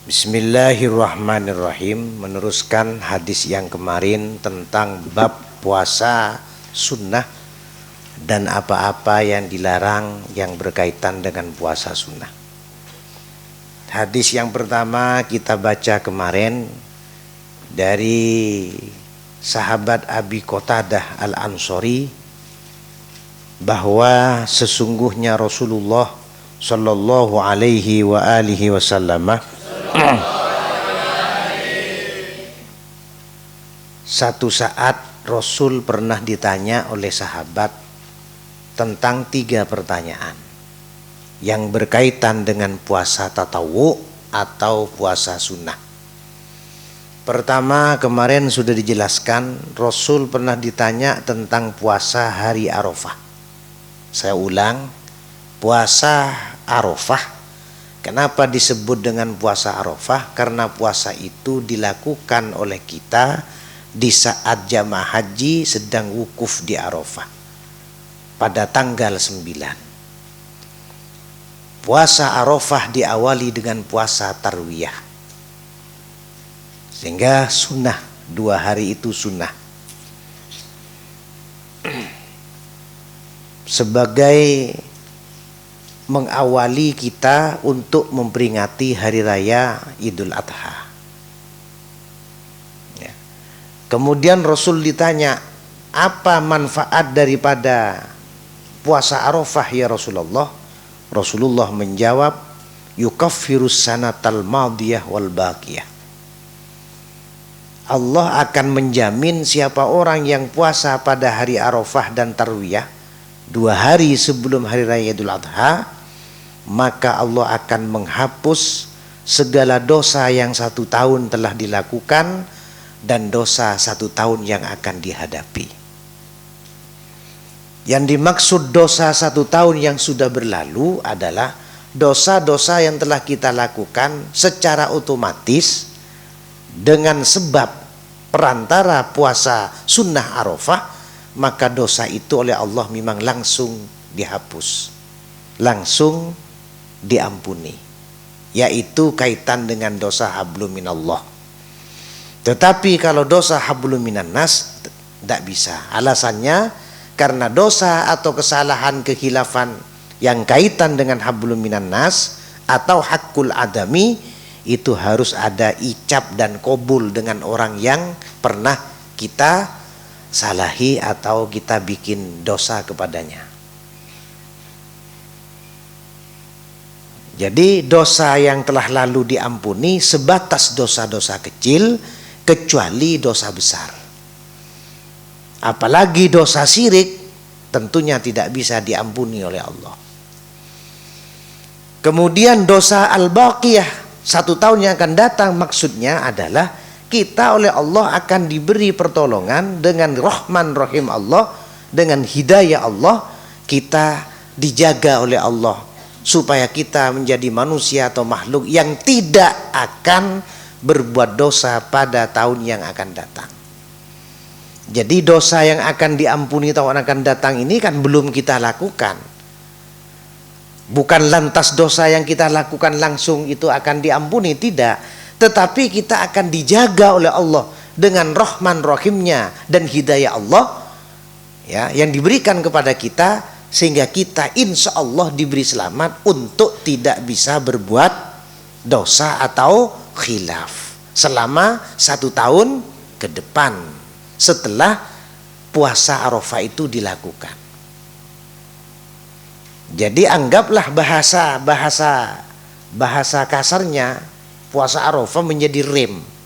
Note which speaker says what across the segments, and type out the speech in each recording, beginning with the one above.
Speaker 1: Bismillahirrahmanirrahim. Meneruskan hadis yang kemarin tentang bab puasa sunnah dan apa-apa yang dilarang yang berkaitan dengan puasa sunnah. Hadis yang pertama kita baca kemarin dari sahabat Abi Qatadah Al-Ansari, bahwa sesungguhnya Rasulullah sallallahu alaihi wa alihi wasallam satu saat Rasul pernah ditanya oleh sahabat tentang 3 pertanyaan yang berkaitan dengan puasa tatawu atau puasa sunnah. Pertama, kemarin sudah dijelaskan, Rasul pernah ditanya tentang puasa hari Arafah. Saya ulang, puasa Arafah. Kenapa disebut dengan puasa Arafah? Karena puasa itu dilakukan oleh kita di saat jamaah haji sedang wukuf di Arafah pada tanggal 9. Puasa Arafah diawali dengan puasa tarwiyah, sehingga sunnah, 2 hari itu sunnah. Sebagai mengawali kita untuk memperingati hari raya Idul Adha. Ya. Kemudian Rasul ditanya, apa manfaat daripada puasa Arafah ya Rasulullah? Rasulullah menjawab, yukaffirus sanatal madiyah wal baqiyah. Allah akan menjamin siapa orang yang puasa pada hari Arafah dan Tarwiyah 2 hari sebelum hari raya Idul Adha, maka Allah akan menghapus segala dosa yang 1 tahun telah dilakukan dan dosa 1 tahun yang akan dihadapi. Yang dimaksud dosa 1 tahun yang sudah berlalu adalah dosa-dosa yang telah kita lakukan secara otomatis dengan sebab perantara puasa sunnah Arafah, maka dosa itu oleh Allah memang langsung dihapus, langsung diampuni, yaitu kaitan dengan dosa hablum minallah. Tetapi kalau dosa hablum minan nas tidak bisa. Alasannya karena dosa atau kesalahan kekhilafan yang kaitan dengan hablum minan nas atau hakul adami, itu harus ada icap dan qabul dengan orang yang pernah kita salahi atau kita bikin dosa kepadanya. Jadi dosa yang telah lalu diampuni sebatas dosa-dosa kecil, kecuali dosa besar. Apalagi dosa syirik tentunya tidak bisa diampuni oleh Allah. Kemudian dosa al-baqiyah, 1 tahun yang akan datang, maksudnya adalah kita oleh Allah akan diberi pertolongan dengan rahman rahim Allah, dengan hidayah Allah, kita dijaga oleh Allah supaya kita menjadi manusia atau makhluk yang tidak akan berbuat dosa pada tahun yang akan datang. Jadi dosa yang akan diampuni tahun akan datang ini kan belum kita lakukan. Bukan lantas dosa yang kita lakukan langsung itu akan diampuni, tidak. Tetapi kita akan dijaga oleh Allah dengan rahman rahimnya dan hidayah Allah, ya, yang diberikan kepada kita, sehingga kita insya Allah diberi selamat untuk tidak bisa berbuat dosa atau khilaf selama 1 tahun ke depan setelah puasa Arafah itu dilakukan. Jadi anggaplah bahasa kasarnya puasa Arafah menjadi rem.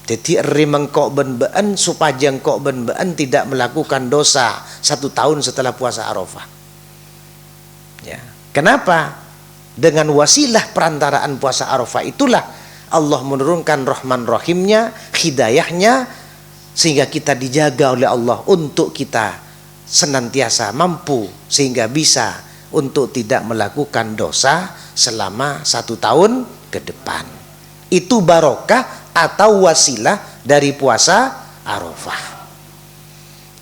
Speaker 1: Jadi rem engkau ben-ben supaya engkau ben-ben tidak melakukan dosa 1 tahun setelah puasa Arafah. Ya. Kenapa? Dengan wasilah perantaraan puasa Arafah itulah Allah menurunkan rahman rahimnya, hidayahnya, sehingga kita dijaga oleh Allah untuk kita senantiasa mampu sehingga bisa untuk tidak melakukan dosa selama 1 tahun ke depan. Itu barokah atau wasilah dari puasa Arafah.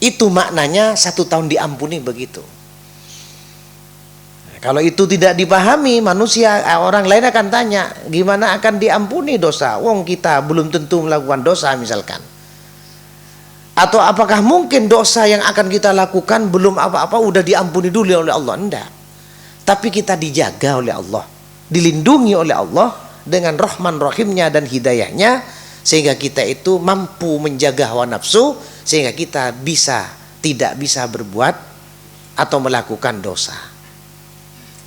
Speaker 1: Itu maknanya 1 tahun diampuni begitu. Kalau itu tidak dipahami, manusia, orang lain akan tanya, gimana akan diampuni dosa? Wong kita belum tentu melakukan dosa misalkan. Atau apakah mungkin dosa yang akan kita lakukan belum apa-apa udah diampuni dulu oleh Allah? Enggak. Tapi kita dijaga oleh Allah, dilindungi oleh Allah dengan Rahman Rahimnya dan hidayahnya, sehingga kita itu mampu menjaga hawa nafsu, sehingga kita tidak bisa berbuat atau melakukan dosa.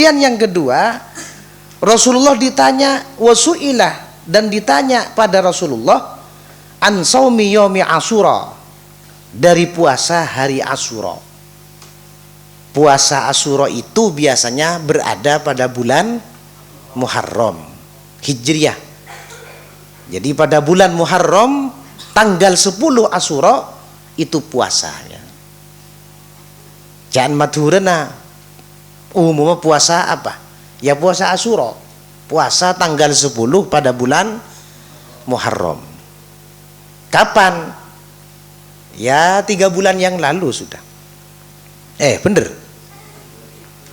Speaker 1: Kemudian yang kedua, Rasulullah ditanya wasu'ilah, dan ditanya pada Rasulullah an saumi yaumi Asyura, dari puasa hari Asyura. Puasa Asyura itu biasanya berada pada bulan Muharram Hijriah. Jadi pada bulan Muharram tanggal 10 Asyura itu puasanya. Jangan madhurena umumnya puasa apa? Ya puasa Asyura. Puasa tanggal 10 pada bulan Muharram. Kapan? Ya 3 bulan yang lalu sudah. Bener.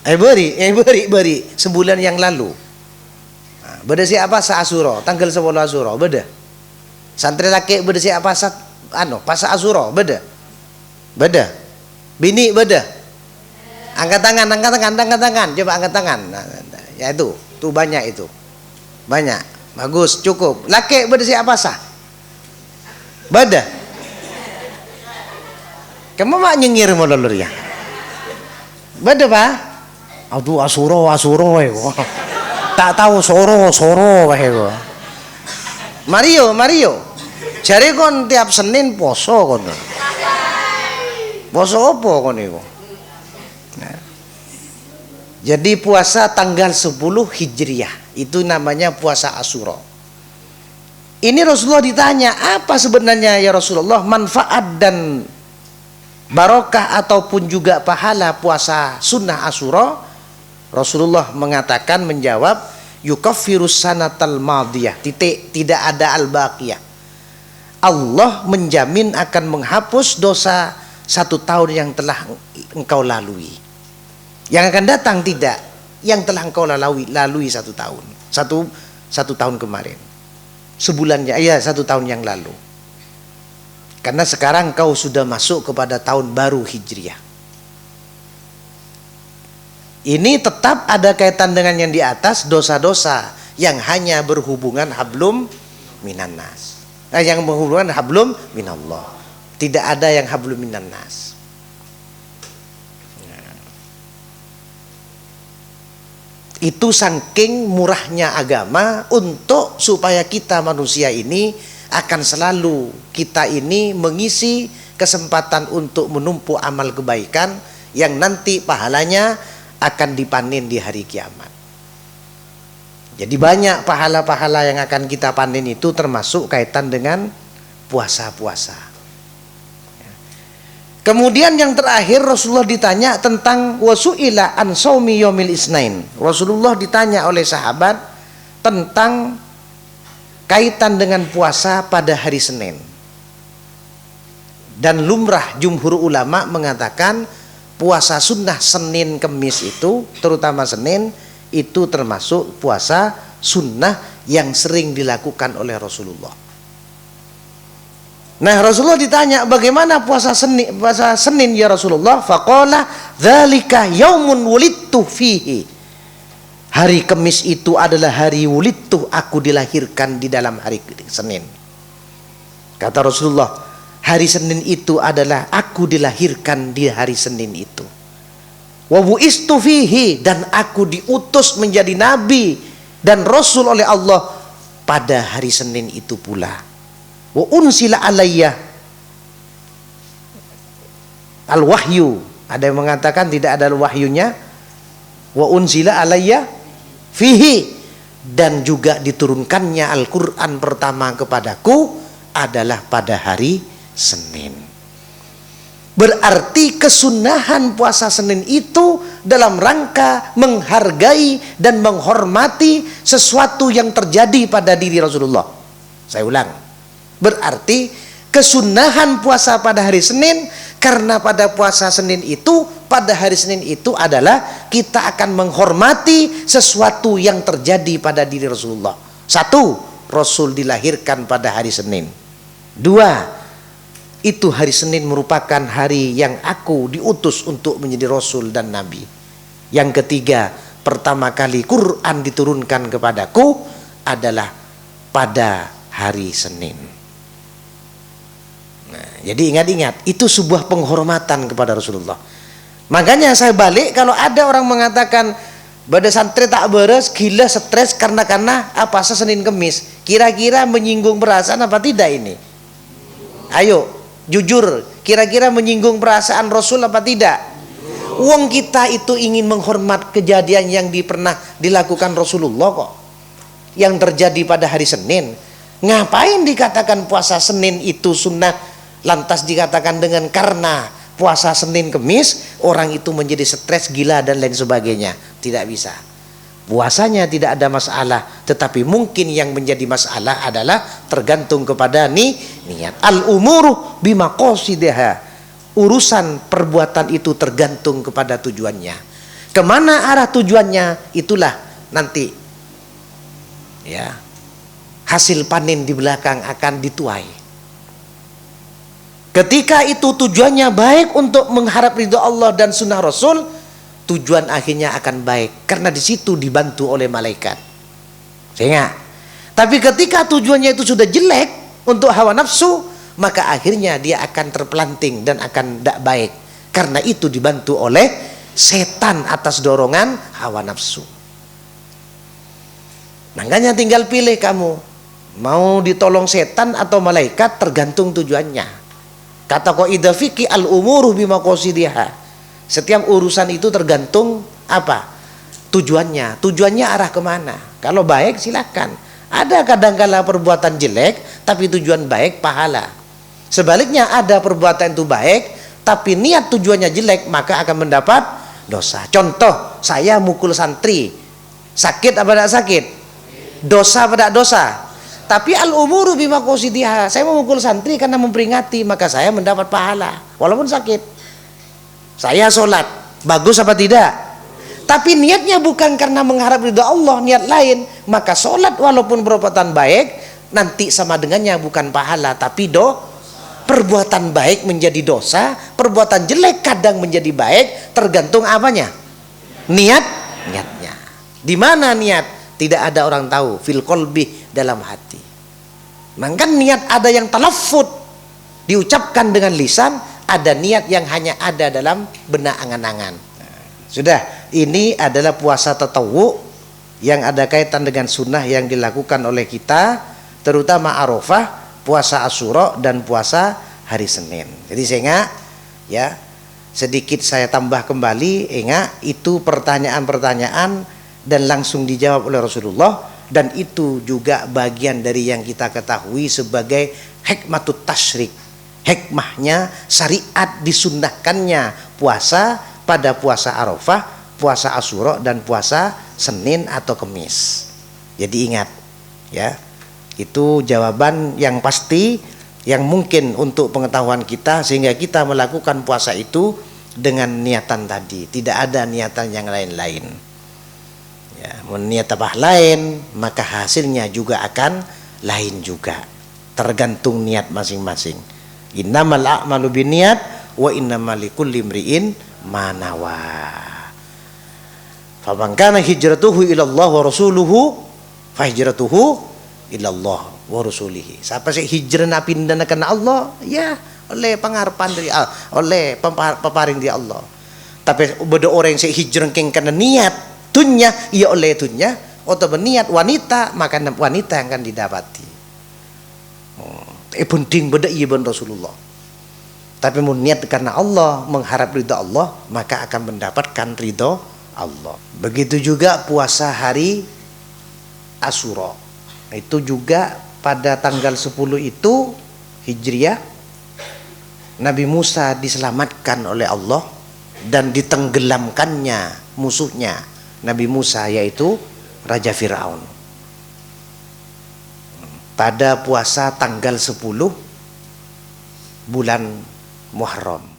Speaker 1: Beri sebulan yang lalu. Nah, beda siapa sa Asyura, tanggal 10 Asyura, beda. Santri laki beda siapa pas Asyura, beda. Beda. Bini beda. Angkat tangan. Coba angkat tangan. Nah, ya itu banyak itu. Banyak. Bagus, cukup. Laki beda siapa sah? Beda. Kamu mak nyengir molor ya? Beda, Pak? Aduh, Asyura tak tahu soro wae kok. Mario. Jare kon tiap Senin poso kon. Poso apa kon iku? Jadi puasa tanggal 10 Hijriah itu namanya puasa Asyura. Ini Rasulullah ditanya, apa sebenarnya ya Rasulullah manfaat dan barokah ataupun juga pahala puasa sunnah Asyura? Rasulullah mengatakan, menjawab, yukaffirus sanatal madiyah, tidak ada al-baqiyah. Allah menjamin akan menghapus dosa 1 tahun yang telah engkau lalui. Yang akan datang tidak, yang telah engkau lalui 1 tahun, satu tahun kemarin, sebulannya, 1 tahun yang lalu. Karena sekarang engkau sudah masuk kepada tahun baru Hijriah. Ini tetap ada kaitan dengan yang di atas, dosa-dosa yang hanya berhubungan hablum minannas, yang berhubungan hablum minallah. Tidak ada yang hablum minannas. Itu saking murahnya agama untuk supaya kita manusia ini akan selalu kita ini mengisi kesempatan untuk menumpuk amal kebaikan yang nanti pahalanya akan dipanen di hari kiamat. Jadi banyak pahala-pahala yang akan kita panen itu termasuk kaitan dengan puasa-puasa. Kemudian yang terakhir Rasulullah ditanya tentang wasu'ila an saumi yaumil isnain. Rasulullah ditanya oleh sahabat tentang kaitan dengan puasa pada hari Senin. Dan lumrah jumhur ulama mengatakan puasa sunnah Senin Kemis itu, terutama Senin, itu termasuk puasa sunnah yang sering dilakukan oleh Rasulullah. Nah, Rasulullah ditanya, bagaimana puasa Senin ya Rasulullah? Faqala dzalika yaumun wulidtu fihi. Hari Kamis itu adalah hari wulidtu, aku dilahirkan di dalam hari Senin. Kata Rasulullah, hari Senin itu adalah aku dilahirkan di hari Senin itu. Wa bu'istu fihi, dan aku diutus menjadi nabi dan rasul oleh Allah pada hari Senin itu pula. Wa unsila alayya al-wahyu, ada yang mengatakan tidak ada wahyunya. Wa unsila alayya fihi, dan juga diturunkannya Al-Quran pertama kepadaku adalah pada hari Senin. Berarti kesunahan puasa Senin itu dalam rangka menghargai dan menghormati sesuatu yang terjadi pada diri Rasulullah. Saya ulang, berarti kesunahan puasa pada hari Senin, karena pada puasa Senin itu, pada hari Senin itu adalah kita akan menghormati sesuatu yang terjadi pada diri Rasulullah. Satu, Rasul dilahirkan pada hari Senin. Dua, itu hari Senin merupakan hari yang aku diutus untuk menjadi Rasul dan Nabi. Yang ketiga, pertama kali Quran diturunkan kepadaku adalah pada hari Senin. Nah, jadi ingat-ingat, itu sebuah penghormatan kepada Rasulullah. Makanya saya balik, kalau ada orang mengatakan pada santri tak beres, gila, stres karena apa Senin Kemis, kira-kira menyinggung perasaan apa tidak ini? Ayo jujur, kira-kira menyinggung perasaan Rasul apa tidak? Wong kita itu ingin menghormat kejadian yang pernah dilakukan Rasulullah kok, yang terjadi pada hari Senin. Ngapain dikatakan puasa Senin itu sunnah, lantas dikatakan dengan karena puasa Senin Kemis orang itu menjadi stres, gila dan lain sebagainya? Tidak bisa. Puasanya tidak ada masalah, tetapi mungkin yang menjadi masalah adalah tergantung kepada niat. Al-umuru bimaqasidiha. Urusan perbuatan itu tergantung kepada tujuannya. Kemana arah tujuannya, itulah nanti ya hasil panen di belakang akan dituai. Ketika itu tujuannya baik untuk mengharap ridho Allah dan sunnah Rasul, tujuan akhirnya akan baik karena di situ dibantu oleh malaikat. Sehingga, tapi ketika tujuannya itu sudah jelek untuk hawa nafsu, maka akhirnya dia akan terpelanting dan akan tidak baik karena itu dibantu oleh setan atas dorongan hawa nafsu. Makanya tinggal pilih kamu mau ditolong setan atau malaikat, tergantung tujuannya. Kata qaidah fikih, al-umuru bimaqasidiha. Setiap urusan itu tergantung apa? Tujuannya. Tujuannya arah kemana? Kalau baik silakan. Ada kadang-kala perbuatan jelek tapi tujuan baik, pahala. Sebaliknya ada perbuatan itu baik tapi niat tujuannya jelek, maka akan mendapat dosa. Contoh, saya mukul santri, sakit apa tidak sakit? Dosa apa tidak dosa? Tapi al-umuru bimaqasidiha, saya memukul santri karena memperingati, maka saya mendapat pahala walaupun sakit. Saya sholat, bagus apa tidak? Tapi niatnya bukan karena mengharap ridha Allah, niat lain, maka sholat walaupun perbuatan baik nanti sama dengannya bukan pahala tapi perbuatan baik menjadi dosa, perbuatan jelek kadang menjadi baik, tergantung apanya? Niatnya. Di mana niat? Tidak ada orang tahu, fil qalbi, dalam hati. Maka niat ada yang talaffuz, diucapkan dengan lisan, ada niat yang hanya ada dalam benak angan-angan. Sudah, ini adalah puasa tatawwu yang ada kaitan dengan sunnah yang dilakukan oleh kita, terutama Arafah, puasa Asyura dan puasa hari Senin. Jadi sehingga ya sedikit saya tambah kembali, itu pertanyaan-pertanyaan dan langsung dijawab oleh Rasulullah, dan itu juga bagian dari yang kita ketahui sebagai hikmatut tasyrik. Hikmahnya syariat disunnahkannya puasa pada puasa Arafah, puasa Asyura dan puasa Senin atau Kemis. Jadi ingat ya, itu jawaban yang pasti yang mungkin untuk pengetahuan kita, sehingga kita melakukan puasa itu dengan niatan tadi, tidak ada niatan yang lain-lain ya. Niat apa lain, maka hasilnya juga akan lain juga, tergantung niat masing-masing. Innamal a'malu binniyat wa innamal likulli imri'in ma nawa. Faman kana hijratuhu ila Allah wa rasuluhu fa hijratuhu ila Allah wa rasulihi. Siapa sih hijrah pindah karena Allah, ya oleh pengharapan dari Allah, oleh peparing dari Allah. Tapi beda orang yang hijrah karena niat dunya, ya oleh dunya, atau berniat wanita, maka wanita yang akan didapati. Penting beda iya ben Rasulullah. Tapi mau niat karena Allah, mengharap ridha Allah, maka akan mendapatkan ridha Allah. Begitu juga puasa hari Asyura. Itu juga pada tanggal 10 itu Hijriah, Nabi Musa diselamatkan oleh Allah dan ditenggelamkannya musuhnya Nabi Musa, yaitu Raja Fir'aun. Pada puasa tanggal 10 bulan Muharram.